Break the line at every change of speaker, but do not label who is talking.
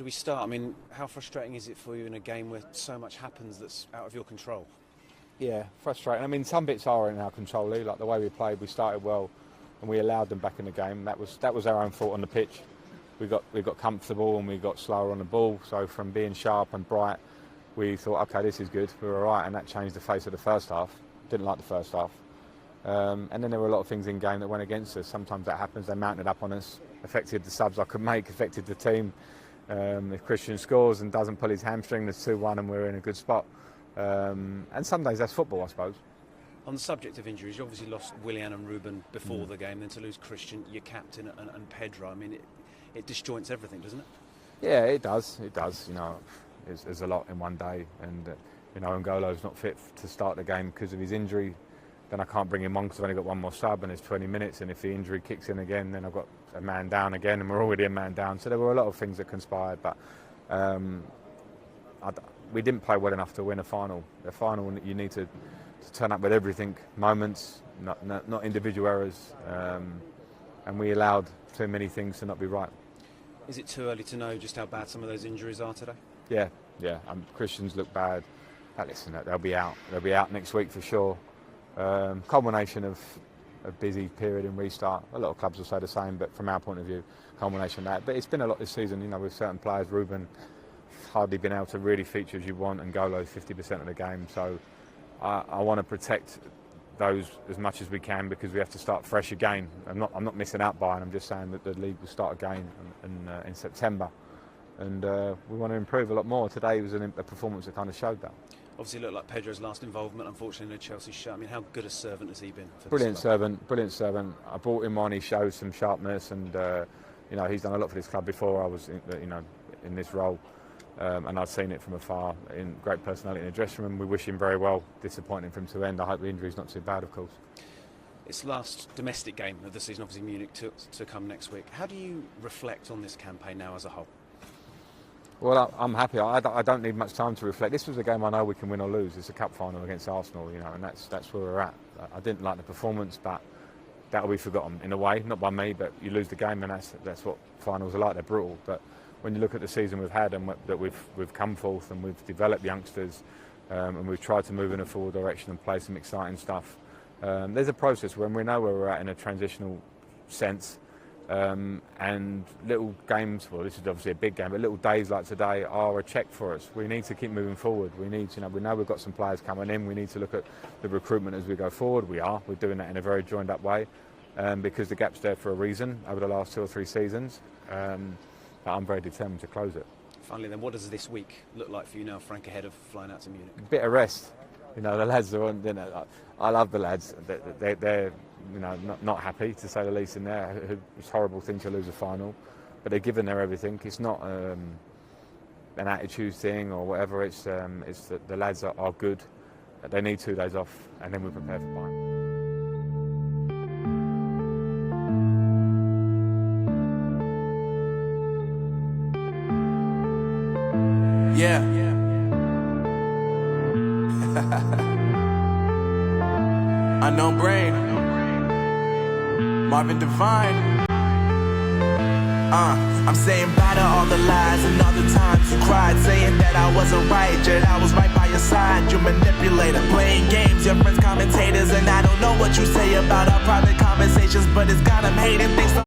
Do we start? I mean, how frustrating is it for you in a game where so much happens that's out of your control?
Yeah, frustrating. I mean, some bits are in our control, Lee. Like the way we played, we started well, and we allowed them back in the game. That was our own fault on the pitch. We got comfortable and we got slower on the ball. So from being sharp and bright, we thought, okay, this is good. We were all right, and that changed the face of the first half. Didn't like the first half. And then there were a lot of things in game that went against us. Sometimes that happens. They mounted up on us, affected the subs I could make, affected the team. If Christian scores and doesn't pull his hamstring, there's 2-1 and we're in a good spot. And some days that's football, I suppose.
On the subject of injuries, you obviously lost Willian and Ruben before the game, then to lose Christian, your captain, and Pedro. I mean, it disjoints everything, doesn't it?
Yeah, it does. It does. You know, there's a lot in one day, and you know, N'Golo's not fit to start the game because of his injury. Then I can't bring him on because I've only got one more sub and it's 20 minutes, and if the injury kicks in again, then I've got a man down again, and we're already a man down. So there were a lot of things that conspired, but we didn't play well enough to win a final. A final, you need to turn up with everything, moments, not individual errors, and we allowed too many things to not be right.
Is it too early to know just how bad some of those injuries are today?
Yeah. Christians look bad. Listen, they'll be out. They'll be out next week for sure. Culmination of a busy period in restart. A lot of clubs will say the same, but from our point of view, culmination of that. But it's been a lot this season, you know, with certain players. Ruben hardly been able to really feature as you want, and N'Golo 50% of the game. So I want to protect those as much as we can, because we have to start fresh again. I'm not missing out by it. I'm just saying that the league will start again in September, and we want to improve a lot more. Today was a performance that kind of showed that.
Obviously, it looked like Pedro's last involvement, unfortunately, in a Chelsea shirt. I mean, how good a servant has he been?
Brilliant servant. I brought him on. He showed some sharpness, and you know, he's done a lot for this club before I was, in this role, and I've seen it from afar. In great personality in the dressing room. We wish him very well. Disappointing for him to end. I hope the injury's not too bad, of course.
It's last domestic game of the season, obviously Munich to come next week. How do you reflect on this campaign now as a whole?
Well, I'm happy. I don't need much time to reflect. This was a game I know we can win or lose. It's a cup final against Arsenal, you know, and that's where we're at. I didn't like the performance, but that'll be forgotten in a way, not by me, but you lose the game, and that's what finals are like. They're brutal. But when you look at the season we've had, and that we've come forth, and we've developed youngsters, and we've tried to move in a forward direction and play some exciting stuff. There's a process when we know where we're at in a transitional sense. And little games, well, this is obviously a big game, but little days like today are a check for us. We need to keep moving forward. We need, we know we've got some players coming in. We need to look at the recruitment as we go forward. We're doing that in a very joined up way, because the gap's there for a reason over the last 2 or 3 seasons. But I'm very determined to close it.
Finally then, what does this week look like for you now, Frank, ahead of flying out to Munich?
A bit of rest. You know, the lads are on, I love the lads. They're not happy, to say the least, in there. It's a horrible thing to lose a final, but they're giving their everything. It's not an attitude thing or whatever. It's that the lads are good. They need 2 days off, and then we prepare for Bayern.
Yeah. Unknown Brain, Marvin Devine. I'm saying bye to all the lies and all the times you cried, saying that I wasn't right, yet I was right by your side. You manipulator, playing games, your friends commentators, and I don't know what you say about our private conversations, but it's got them hating things.